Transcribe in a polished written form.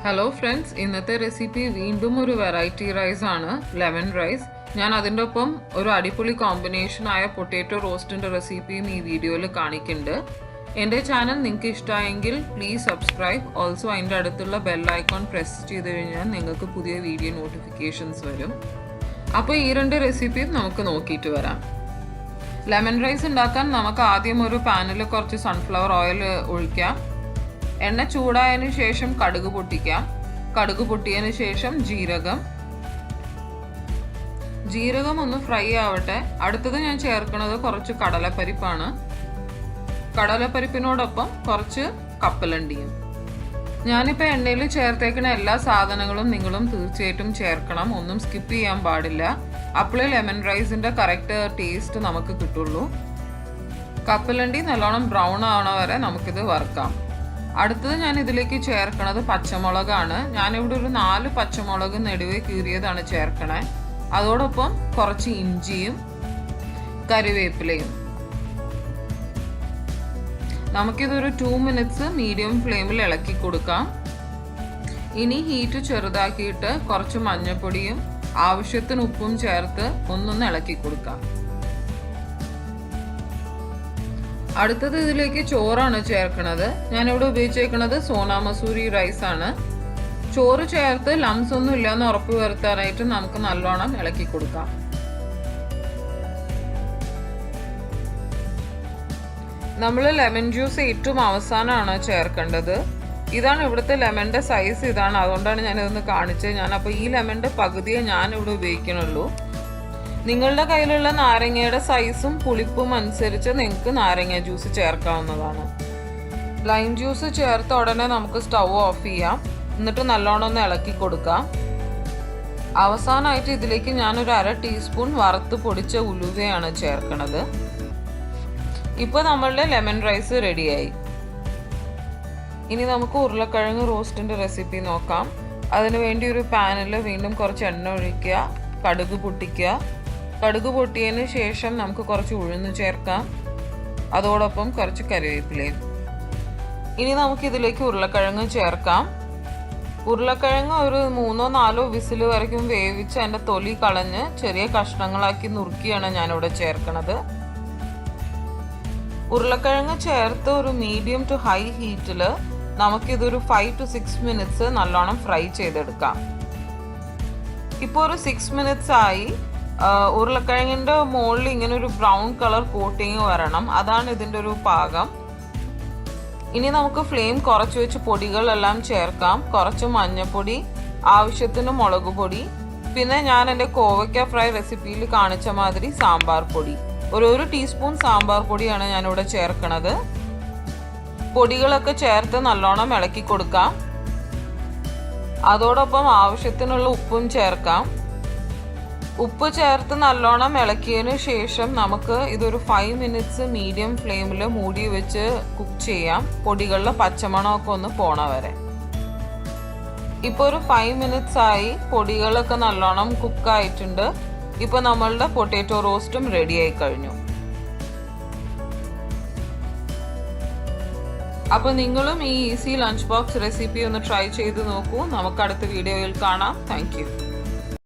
Hello friends, ഇന്നത്തെ recipe വീണ്ടും ഒരു വെറൈറ്റി റൈസ് ആണ്, ലെമൺ റൈസ്. ഞാൻ അതിൻ്റെ ഒപ്പം ഒരു അടിപൊളി കോമ്പിനേഷനായ പൊട്ടാറ്റോ റോസ്റ്റിൻ്റെ റെസിപ്പിയും ഈ വീഡിയോയിൽ കാണിക്കുന്നുണ്ട്. എൻ്റെ ചാനൽ നിങ്ങൾക്ക് ഇഷ്ടമായെങ്കിൽ പ്ലീസ് സബ്സ്ക്രൈബ്. ഓൾസോ അതിൻ്റെ അടുത്തുള്ള ബെൽ ഐക്കോൺ പ്രസ് ചെയ്ത് കഴിഞ്ഞാൽ നിങ്ങൾക്ക് പുതിയ വീഡിയോ നോട്ടിഫിക്കേഷൻസ് വരും. അപ്പോൾ ഈ രണ്ട് റെസിപ്പിയും നമുക്ക് നോക്കിയിട്ട് വരാം. ലെമൺ റൈസ് ഉണ്ടാക്കാൻ നമുക്ക് ആദ്യം ഒരു പാനിൽ കുറച്ച് സൺഫ്ലവർ ഓയിൽ ഒഴിക്കാം. എണ്ണ ചൂടായതിനു ശേഷം കടുക് പൊട്ടിക്കാം. കടുക് പൊട്ടിയതിന് ശേഷം ജീരകം ഒന്ന് ഫ്രൈ ആവട്ടെ. അടുത്തത് ഞാൻ ചേർക്കുന്നത് കുറച്ച് കടലപ്പരിപ്പാണ്. കടലപ്പരിപ്പിനോടൊപ്പം കുറച്ച് കപ്പലണ്ടിയും. ഞാനിപ്പോൾ എണ്ണയിൽ ചേർത്തേക്കുന്ന എല്ലാ സാധനങ്ങളും നിങ്ങളും തീർച്ചയായിട്ടും ചേർക്കണം, ഒന്നും സ്കിപ്പ് ചെയ്യാൻ പാടില്ല. അപ്പോഴേ ലെമൺ റൈസിൻ്റെ കറക്റ്റ് ടേസ്റ്റ് നമുക്ക് കിട്ടുള്ളൂ. കപ്പലണ്ടി നല്ലോണം ബ്രൗൺ ആവണ വരെ നമുക്കിത് വറുക്കാം. അടുത്തത് ഞാൻ ഇതിലേക്ക് ചേർക്കണത് പച്ചമുളകാണ്. ഞാനിവിടെ ഒരു 4 പച്ചമുളക് നെടുവെ കീറിയതാണ് ചേർക്കണേ. അതോടൊപ്പം കുറച്ച് ഇഞ്ചിയും കറിവേപ്പിലയും. നമുക്കിതൊരു 2 മിനിറ്റ്സ് മീഡിയം ഫ്ലെയിമിൽ ഇളക്കി കൊടുക്കാം. ഇനി ഹീറ്റ് ചെറുതാക്കിയിട്ട് കുറച്ച് മഞ്ഞൾപ്പൊടിയും ആവശ്യത്തിന് ഉപ്പും ചേർത്ത് ഒന്നൊന്ന് ഇളക്കി കൊടുക്കാം. അടുത്തത് ഇതിലേക്ക് ചോറാണ് ചേർക്കുന്നത്. ഞാനിവിടെ ഉപയോഗിച്ചേക്കുന്നത് സോനാ മസൂരി റൈസ് ആണ്. ചോറ് ചേർത്ത് ലംസ് ഒന്നും ഇല്ലാന്ന് ഉറപ്പ് വരുത്താനായിട്ട് നമുക്ക് നല്ലോണം ഇളക്കി കൊടുക്കാം. നമ്മൾ ലെമൺ ജ്യൂസ് ഏറ്റവും അവസാനമാണ് ചേർക്കേണ്ടത്. ഇതാണ് ഇവിടുത്തെ ലെമണിന്റെ സൈസ്, ഇതാണ്. അതുകൊണ്ടാണ് ഞാനിതൊന്ന് കാണിച്ചത്. അപ്പോൾ ഈ ലെമണിന്റെ പകുതിയെ ഞാൻ ഇവിടെ ഉപയോഗിക്കണുള്ളൂ. നിങ്ങളുടെ കയ്യിലുള്ള നാരങ്ങയുടെ സൈസും പുളിപ്പും അനുസരിച്ച് നിങ്ങൾക്ക് നാരങ്ങ ജ്യൂസ് ചേർക്കാവുന്നതാണ്. ലൈം ജ്യൂസ് ചേർത്ത ഉടനെ നമുക്ക് സ്റ്റൗ ഓഫ് ചെയ്യാം. എന്നിട്ട് നല്ലോണം ഒന്ന് ഇളക്കി കൊടുക്കാം. അവസാനമായിട്ട് ഇതിലേക്ക് ഞാനൊരു 1/2 ടീസ്പൂൺ വറുത്ത് പൊടിച്ച ഉലുവയാണ് ചേർക്കണത്. ഇപ്പോൾ നമ്മളുടെ ലെമൺ റൈസ് റെഡിയായി. ഇനി നമുക്ക് ഉരുളക്കിഴങ്ങ് റോസ്റ്റിൻ്റെ റെസിപ്പി നോക്കാം. അതിനുവേണ്ടി ഒരു പാനിൽ വീണ്ടും കുറച്ച് എണ്ണ ഒഴിക്കുക, കടുക് പൊട്ടിക്കുക. കടുക് പൊട്ടിയതിന് ശേഷം നമുക്ക് കുറച്ച് ഉഴുന്ന് ചേർക്കാം. അതോടൊപ്പം കുറച്ച് കറിവേപ്പിലയും. ഇനി നമുക്കിതിലേക്ക് ഉരുളക്കിഴങ്ങ് ചേർക്കാം. ഉരുളക്കിഴങ്ങ് ഒരു 3-4 വിസിൽ വരയ്ക്കും വേവിച്ച് അതിൻ്റെ തൊലി കളഞ്ഞ് ചെറിയ കഷ്ണങ്ങളാക്കി നുറുക്കിയാണ് ഞാനിവിടെ ചേർക്കണത്. ഉരുളക്കിഴങ്ങ് ചേർത്ത് ഒരു മീഡിയം ടു ഹൈ ഹീറ്റിൽ നമുക്കിതൊരു 5 to 6 മിനിറ്റ്സ് നല്ലോണം ഫ്രൈ ചെയ്തെടുക്കാം. ഇപ്പോൾ ഒരു 6 മിനിറ്റ്സ് ആയി. ഉരുളക്കിഴങ്ങിൻ്റെ മുകളിൽ ഇങ്ങനെ ഒരു ബ്രൗൺ കളർ കോട്ടിങ് വരണം, അതാണ് ഇതിൻ്റെ ഒരു പാകം. ഇനി നമുക്ക് ഫ്ലെയിം കുറച്ച് വെച്ച് പൊടികളെല്ലാം ചേർക്കാം. കുറച്ച് മഞ്ഞൾപ്പൊടി, ആവശ്യത്തിന് മുളക് പൊടി, പിന്നെ ഞാൻ എൻ്റെ കോവയ്ക്ക ഫ്രൈ റെസിപ്പിയിൽ കാണിച്ച മാതിരി സാമ്പാർ പൊടി, ഒരു ടീസ്പൂൺ സാമ്പാർ പൊടിയാണ് ഞാനിവിടെ ചേർക്കണത്. പൊടികളൊക്കെ ചേർത്ത് നല്ലോണം ഇളക്കി കൊടുക്കാം. അതോടൊപ്പം ആവശ്യത്തിനുള്ള ഉപ്പും ചേർക്കാം. ഉപ്പ് ചേർത്ത് നല്ലോണം ഇളക്കിയതിന് ശേഷം നമുക്ക് ഇതൊരു 5 മിനിറ്റ്സ് മീഡിയം ഫ്ലെയിമിൽ മൂടി വെച്ച് കുക്ക് ചെയ്യാം, പൊടികളിലെ പച്ചമണമൊക്കെ ഒന്ന് പോണ വരെ. ഇപ്പോൾ ഒരു 5 മിനിറ്റ്സ് ആയി. പൊടികളൊക്കെ നല്ലോണം കുക്കായിട്ടുണ്ട്. ഇപ്പോൾ നമ്മളുടെ പൊട്ടാറ്റോ റോസ്റ്റും റെഡി ആയി കഴിഞ്ഞു. അപ്പോൾ നിങ്ങളും ഈ ഈസി ലഞ്ച് ബോക്സ് റെസിപ്പി ഒന്ന് ട്രൈ ചെയ്ത് നോക്കൂ. നമുക്ക് അടുത്ത വീഡിയോയിൽ കാണാം. Thank you.